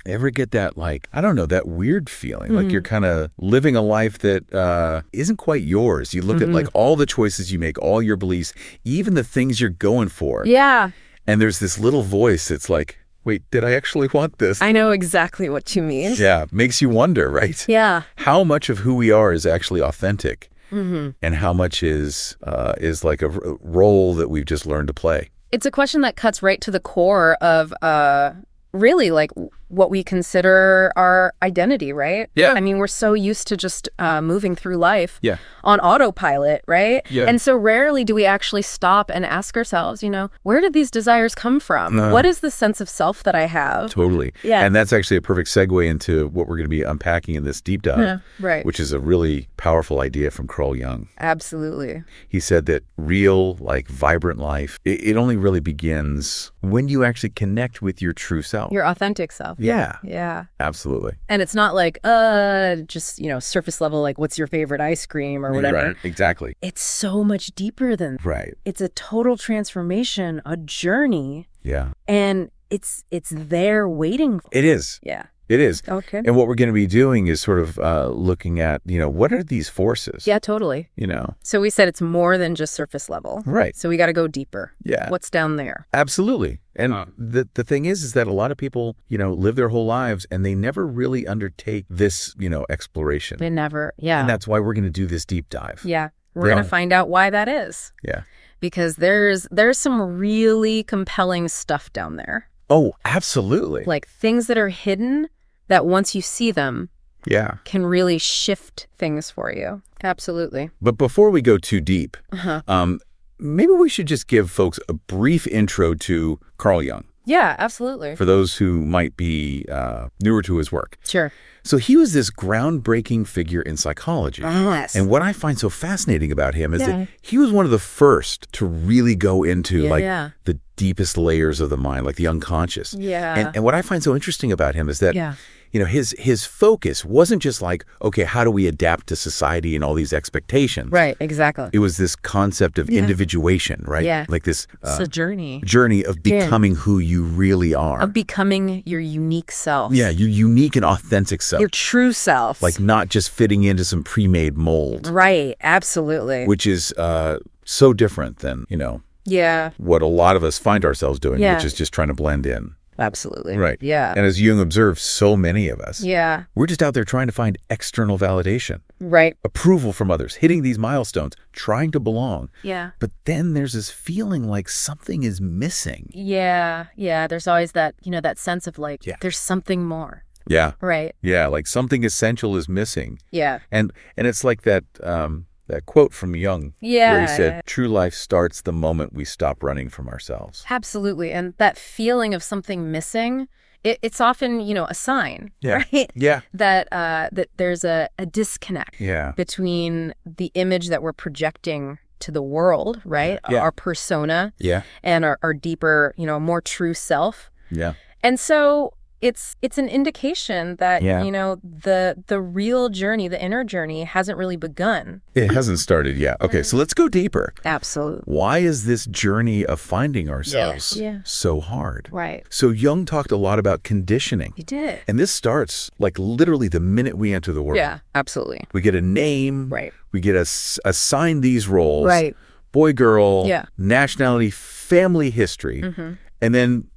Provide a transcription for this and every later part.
Ever get that, like, I don't know, that weird feeling, like you're kind of living a life that isn't quite yours. You look at like all the choices you make, all your beliefs, even the things you're going for. Yeah. And there's this little voice that's like, wait, did I actually want this? I know exactly what you mean. Yeah. Makes you wonder, right? Yeah. How much of who we are is actually authentic and how much is like a role that we've just learned to play. It's a question that cuts right to the core of really like what we consider our identity, right? Yeah. I mean, we're so used to just moving through life Yeah. on autopilot, right? Yeah. And so rarely do we actually stop and ask ourselves, where did these desires come from? What is the sense of self that I have? Totally. Yeah. And that's actually a perfect segue into what we're going to be unpacking in this deep dive, Right. which is a really powerful idea from Carl Jung. Absolutely. He said that real, like, vibrant life, it only really begins when you actually connect with your true self. Your authentic self. Yeah. Yeah. Absolutely. And it's not like, just, surface level, like, what's your favorite ice cream or whatever. Right. Exactly. It's so much deeper than that. Right. It's a total transformation, a journey, Yeah. and it's there waiting for It is. Yeah. It is. Okay. And what we're going to be doing is sort of looking at, what are these forces? Yeah, totally. So we said it's more than just surface level. Right. So we got to go deeper. Yeah. What's down there? Absolutely. And the thing is that a lot of people, live their whole lives and they never really undertake this, exploration. They never. Yeah. And that's why we're going to do this deep dive. Yeah. We're going to find out why that is. Yeah. Because there's some really compelling stuff down there. Oh, absolutely. Like things that are hidden that once you see them, yeah, can really shift things for you. Absolutely. But before we go too deep, maybe we should just give folks a brief intro to Carl Jung. Yeah, absolutely. For those who might be newer to his work. Sure. So he was this groundbreaking figure in psychology. Yes. And what I find so fascinating about him is that he was one of the first to really go into the deepest layers of the mind, like the unconscious. Yeah. And what I find so interesting about him is that his focus wasn't just like, okay, how do we adapt to society and all these expectations? Right, exactly. It was this concept of individuation, right? Yeah. Like this it's a journey. Journey of becoming who you really are. Of becoming your unique self. Yeah, your unique and authentic self. Your true self. Like not just fitting into some pre-made mold. Right, absolutely. Which is so different than, what a lot of us find ourselves doing, which is just trying to blend in. Absolutely. Right. Yeah. And as Jung observed, so many of us. Yeah. We're just out there trying to find external validation. Right. Approval from others, hitting these milestones, trying to belong. Yeah. But then there's this feeling like something is missing. Yeah. Yeah. There's always that, that sense of like, there's something more. Yeah. Right. Yeah. Like something essential is missing. Yeah. And it's like that quote from Jung where he said, true life starts the moment we stop running from ourselves. Absolutely. And that feeling of something missing, it's often, a sign, right? Yeah. That there's a disconnect between the image that we're projecting to the world, right? Yeah. Our persona and our deeper, more true self. Yeah. And so it's an indication that, the real journey, the inner journey hasn't really begun. It hasn't started yet. Okay, so let's go deeper. Absolutely. Why is this journey of finding ourselves so hard? Right. So Jung talked a lot about conditioning. He did. And this starts like literally the minute we enter the world. Yeah, absolutely. We get a name. Right. We get assigned these roles. Right. Boy, girl, nationality, family history. And then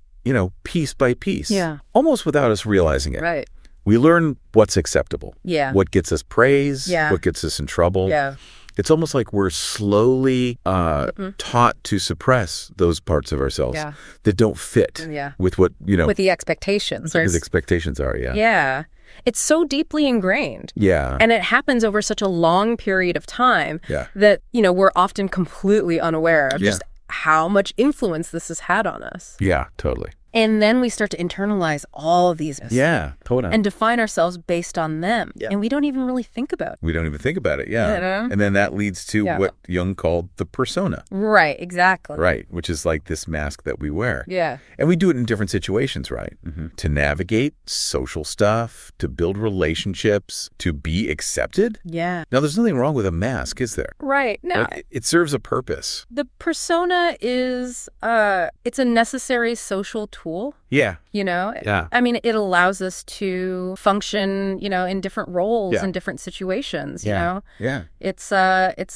piece by piece, almost without us realizing it. Right. We learn what's acceptable. Yeah. What gets us praise. Yeah. What gets us in trouble. Yeah. It's almost like we're slowly taught to suppress those parts of ourselves that don't fit with what, with the expectations. His expectations are, Yeah. It's so deeply ingrained. Yeah. And it happens over such a long period of time that, we're often completely unaware of just how much influence this has had on us. Yeah, totally. And then we start to internalize all of these. Yeah, totally. And define ourselves based on them. Yeah. And we don't even really think about it. We don't even think about it, And then that leads to what Jung called the persona. Right, exactly. Right, which is like this mask that we wear. Yeah. And we do it in different situations, right? To navigate social stuff, to build relationships, to be accepted. Yeah. Now, there's nothing wrong with a mask, is there? Right. No. It serves a purpose. The persona is, it's a necessary social tool tool. Yeah. Yeah. I mean, it allows us to function, in different roles and different situations, Yeah. Yeah. It's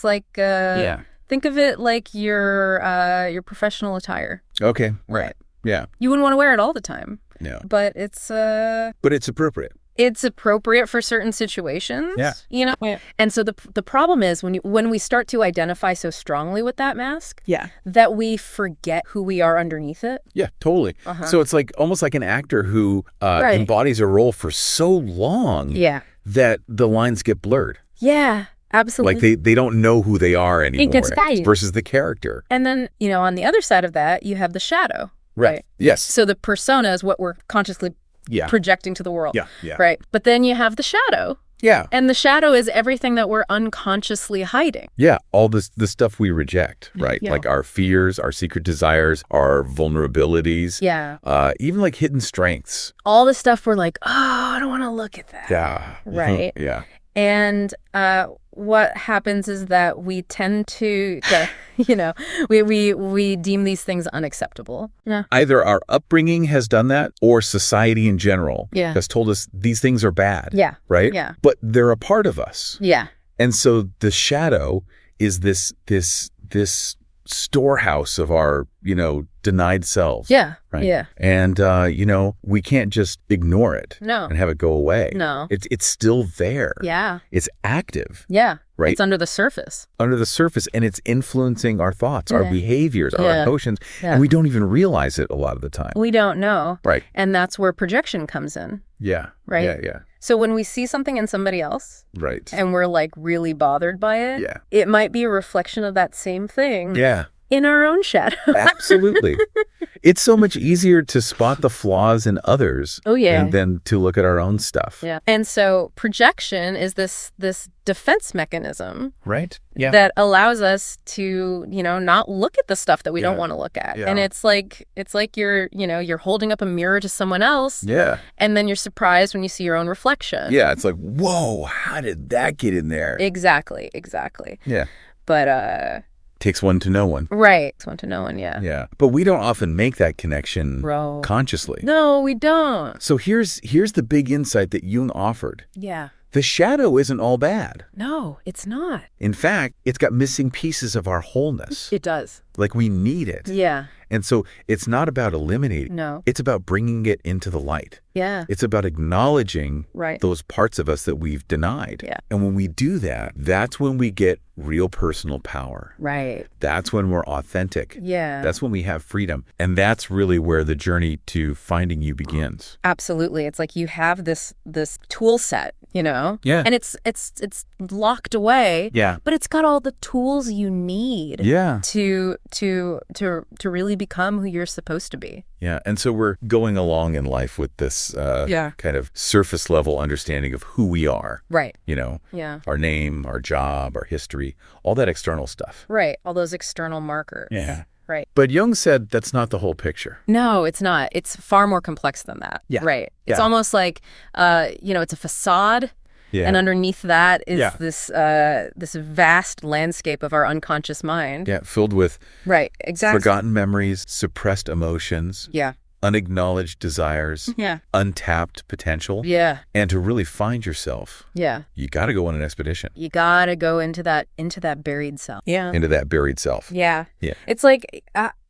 like think of it like your professional attire. Okay. Right. Yeah. You wouldn't want to wear it all the time. No. But it's appropriate. It's appropriate for certain situations. Yeah. Yeah. And so the problem is when we start to identify so strongly with that mask, that we forget who we are underneath it. Yeah, totally. So it's like almost like an actor who embodies a role for so long that the lines get blurred. Yeah. Absolutely. Like they don't know who they are anymore versus the character. And then, on the other side of that, you have the shadow. Right. Yes. So the persona is what we're consciously projecting to the world. Yeah. Right. But then you have the shadow. Yeah. And the shadow is everything that we're unconsciously hiding. Yeah. All the stuff we reject, right? Yeah. Like our fears, our secret desires, our vulnerabilities. Yeah. Even like hidden strengths. All the stuff we're like, I don't want to look at that. Yeah. Right. Yeah. And what happens is that we tend to, we deem these things unacceptable. Yeah. Either our upbringing has done that or society in general has told us these things are bad. Yeah. Right? Yeah. But they're a part of us. Yeah. And so the shadow is this storehouse of our, denied selves. Yeah. Right. Yeah. And, we can't just ignore it. No. And have it go away. No. It's still there. Yeah. It's active. Yeah. Right. It's under the surface. Under the surface. And it's influencing our thoughts, our behaviors, our emotions. Yeah. And we don't even realize it a lot of the time. We don't know. Right. And that's where projection comes in. Yeah. Right. Yeah. So when we see something in somebody else, right, and we're like really bothered by it, it might be a reflection of that same thing. Yeah. In our own shadow. Absolutely. It's so much easier to spot the flaws in others than to look at our own stuff. Yeah. And so projection is this defense mechanism. Right. Yeah. That allows us to, not look at the stuff that we don't want to look at. Yeah. And it's like you're holding up a mirror to someone else. Yeah. And then you're surprised when you see your own reflection. Yeah. It's like, whoa, how did that get in there? Exactly. Yeah. But takes one to know one. Right. Takes one to know one, yeah. Yeah. But we don't often make that connection consciously. No, we don't. So here's the big insight that Jung offered. Yeah. The shadow isn't all bad. No, it's not. In fact, it's got missing pieces of our wholeness. It does. Like we need it. Yeah. And so it's not about eliminating. No. It's about bringing it into the light. Yeah. It's about acknowledging those parts of us that we've denied. Yeah. And when we do that, that's when we get real personal power. Right. That's when we're authentic. Yeah. That's when we have freedom. And that's really where the journey to finding you begins. Absolutely. It's like you have this tool set, Yeah. And it's locked away. Yeah. But it's got all the tools you need. Yeah. To really become who you're supposed to be. Yeah. And so we're going along in life with this kind of surface level understanding of who we are. Right. Our name, our job, our history, all that external stuff. Right. All those external markers. Yeah. Right. But Jung said that's not the whole picture. No, it's not. It's far more complex than that. Yeah. Right. It's almost like, it's a facade. Yeah. And underneath that is this vast landscape of our unconscious mind. Yeah, filled with forgotten memories, suppressed emotions, unacknowledged desires, untapped potential. Yeah. And to really find yourself, you got to go on an expedition. You got to go into that buried self. Yeah. Into that buried self. Yeah. Yeah. It's like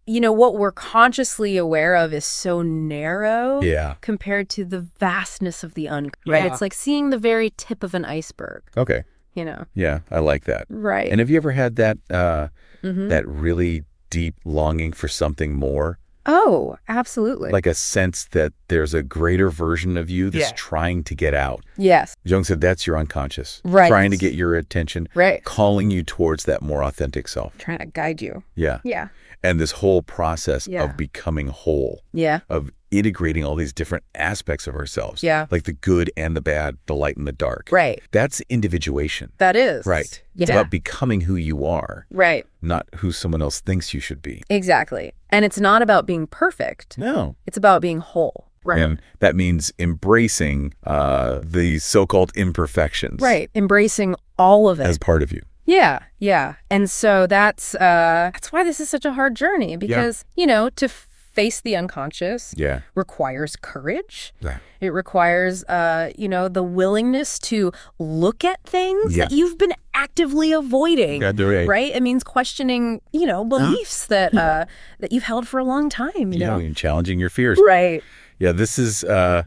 what we're consciously aware of is so narrow compared to the vastness of the unconscious. Right? It's like seeing the very tip of an iceberg. Okay. Yeah, I like that. Right. And have you ever had that that really deep longing for something more? Oh, absolutely. Like a sense that there's a greater version of you that's trying to get out. Yes. Jung said that's your unconscious. Right. Trying to get your attention. Right. Calling you towards that more authentic self. Trying to guide you. Yeah. Yeah. And this whole process of becoming whole. Yeah. Of integrating all these different aspects of ourselves. Yeah. Like the good and the bad, the light and the dark. Right. That's individuation. That is. Right. Yeah. It's about becoming who you are. Right. Not who someone else thinks you should be. Exactly. And it's not about being perfect. No. It's about being whole. Right. And that means embracing the so-called imperfections. Right. Embracing all of it. As part of you. Yeah, yeah. And so that's why this is such a hard journey because, to face the unconscious requires courage. Yeah. It requires, the willingness to look at things that you've been actively avoiding, right? It means questioning, beliefs that you've held for a long time, and challenging your fears. Right. Yeah, this is,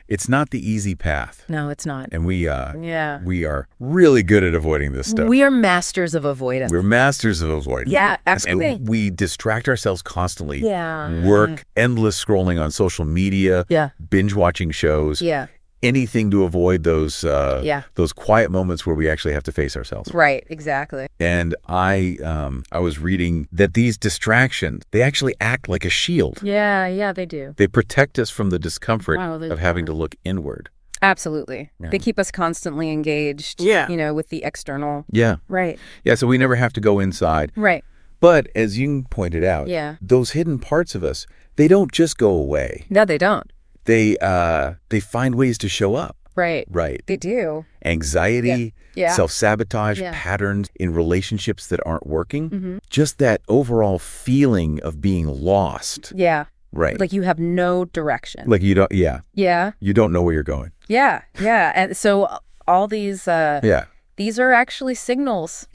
it's not the easy path. No, it's not. And we are really good at avoiding this stuff. We are masters of avoidance. We're masters of avoidance. Yeah, absolutely. And we distract ourselves constantly. Yeah. Work, endless scrolling on social media, binge watching shows. Yeah. Anything to avoid those quiet moments where we actually have to face ourselves. Right, exactly. And I was reading that these distractions, they actually act like a shield. Yeah, they do. They protect us from the discomfort of having to look inward. Absolutely. Yeah. They keep us constantly engaged, with the external. Yeah. Right. Yeah, so we never have to go inside. Right. But as Jung pointed out, those hidden parts of us, they don't just go away. No, they don't. They find ways to show up. Right. Right. They do. Anxiety, self-sabotage, patterns in relationships that aren't working. Mm-hmm. Just that overall feeling of being lost. Yeah. Right. Like you have no direction. Like you don't, Yeah. You don't know where you're going. Yeah. And so all these, these are actually signals,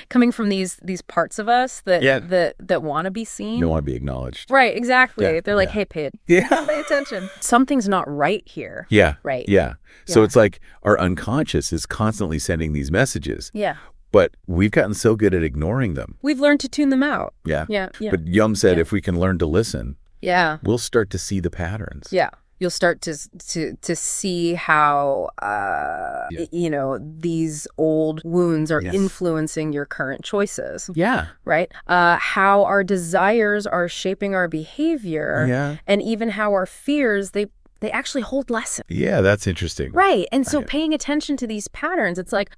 coming from these parts of us that want to be seen. They want to be acknowledged. Right, exactly. Yeah. They're like, hey, pay attention. Something's not right here. Yeah. Right. Yeah. So it's like our unconscious is constantly sending these messages. Yeah. But we've gotten so good at ignoring them. We've learned to tune them out. Yeah. Yeah. But Jung said if we can learn to listen, we'll start to see the patterns. Yeah. You'll start to see how, these old wounds are influencing your current choices. Yeah. Right? How our desires are shaping our behavior. Yeah. And even how our fears, they actually hold lessons. Yeah, that's interesting. Right. And so paying attention to these patterns, it's like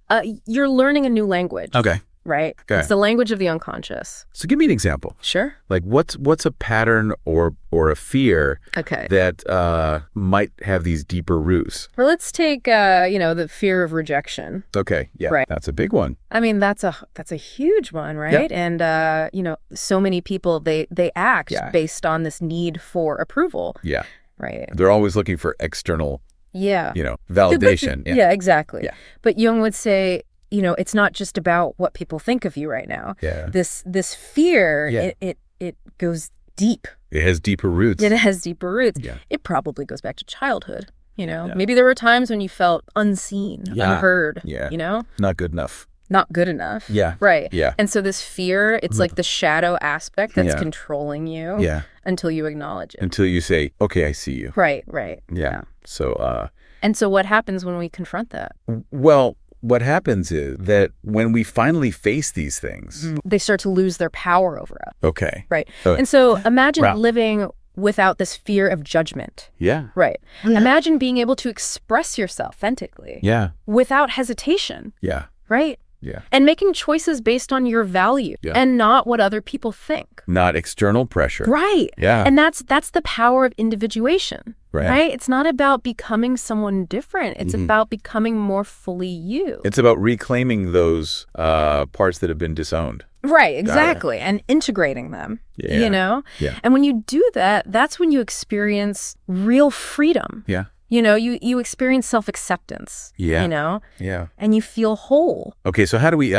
you're learning a new language. Okay. Right? Okay. It's the language of the unconscious. So give me an example. Sure. Like what's a pattern or a fear that might have these deeper roots? Well, let's take the fear of rejection. Okay. Yeah. Right. That's a big one. I mean, that's a huge one, right? Yeah. And so many people they act based on this need for approval. Yeah. Right. They're always looking for external validation. Yeah, exactly. Yeah. But Jung would say, it's not just about what people think of you right now. Yeah. This fear, it goes deep. It has deeper roots. It has deeper roots. Yeah. It probably goes back to childhood. Maybe there were times when you felt unseen, unheard. Yeah. Not good enough. Yeah. Right. Yeah. And so this fear, it's like the shadow aspect that's controlling you. Yeah. Until you acknowledge it. Until you say, okay, I see you. Right. Yeah. So. And so what happens when we confront that? Well, what happens is that when we finally face these things, they start to lose their power over us. Okay. Right. And so imagine living without this fear of judgment. Yeah. Right. Yeah. Imagine being able to express yourself authentically. Yeah. Without hesitation. Yeah. Right. Yeah. And making choices based on your value and not what other people think. Not external pressure. Right. Yeah. And that's the power of individuation. Right. It's not about becoming someone different. It's about becoming more fully you. It's about reclaiming those parts that have been disowned. Right, exactly. And integrating them, Yeah. And when you do that, that's when you experience real freedom. Yeah. You experience self-acceptance. Yeah. Yeah. And you feel whole. Okay, so how do we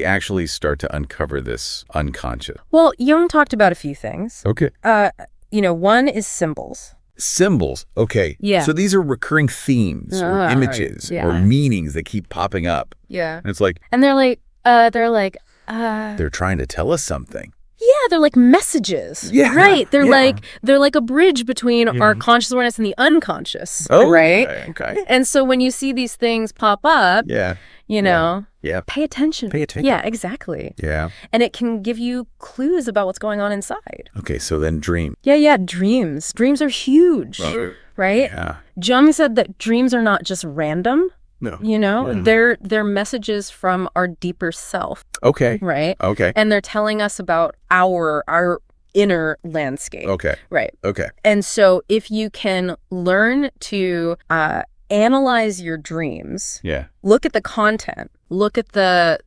actually start to uncover this unconscious? Well, Jung talked about a few things. Okay. One is symbols. Symbols. Okay. Yeah. So these are recurring themes or images or meanings that keep popping up. Yeah. And it's like, and they're trying to tell us something. Yeah, they're like messages. Yeah. Right. They're like a bridge between our conscious awareness and the unconscious. Oh, right. Okay. And so when you see these things pop up, Yeah. pay attention. Pay attention. Yeah, exactly. Yeah. And it can give you clues about what's going on inside. Okay, so then dream. Yeah, dreams. Dreams are huge, right? Yeah. Jung said that dreams are not just random. No. They're messages from our deeper self. Okay. Right? Okay. And they're telling us about our inner landscape. Okay. Right. Okay. And so if you can learn to analyze your dreams, look at the content, look at the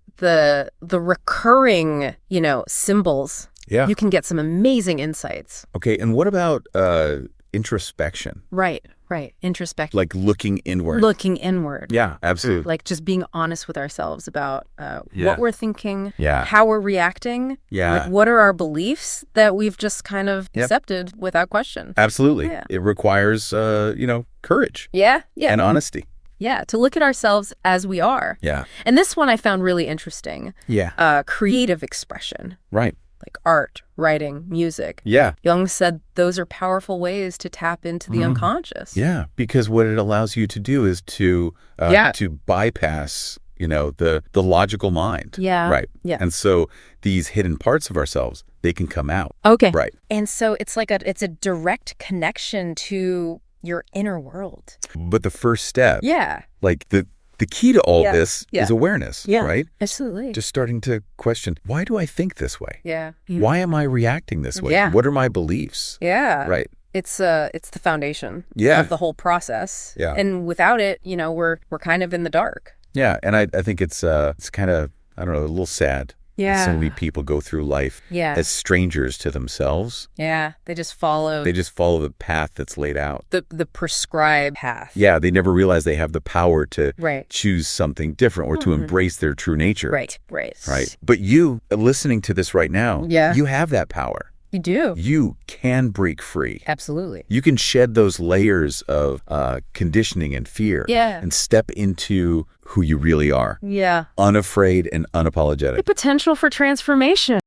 recurring, symbols Yeah. You can get some amazing insights. Okay, and what about introspection? Right. Introspection. Like looking inward. Looking inward. Yeah, absolutely. Like just being honest with ourselves about what we're thinking, yeah. how we're reacting, yeah. like what are our beliefs that we've just kind of accepted without question. Absolutely. Yeah. It requires, courage. Yeah. And honesty. Yeah, to look at ourselves as we are. Yeah. And this one I found really interesting. Yeah. Creative expression. Right. Like art, writing, music. Yeah. Jung said those are powerful ways to tap into the unconscious. Yeah, because what it allows you to do is to bypass, the logical mind. Yeah. Right. Yeah. And so these hidden parts of ourselves, they can come out. Okay. Right. And so it's a direct connection to your inner world. But the first step, like the key to all this is awareness, right? Absolutely. Just starting to question, why do I think this way? Yeah. Why am I reacting this way? Yeah. What are my beliefs? Yeah. Right. It's the foundation of the whole process. Yeah. And without it, we're kind of in the dark. Yeah. And I think it's kind of, I don't know, a little sad. Yeah. So many people go through life as strangers to themselves. Yeah. They just follow the path that's laid out. The prescribed path. Yeah. They never realize they have the power to Right. choose something different or to embrace their true nature. Right. Right. But you, listening to this right now, you have that power. You do. You can break free. Absolutely. You can shed those layers of conditioning and fear and step into who you really are. Yeah. Unafraid and unapologetic. The potential for transformation.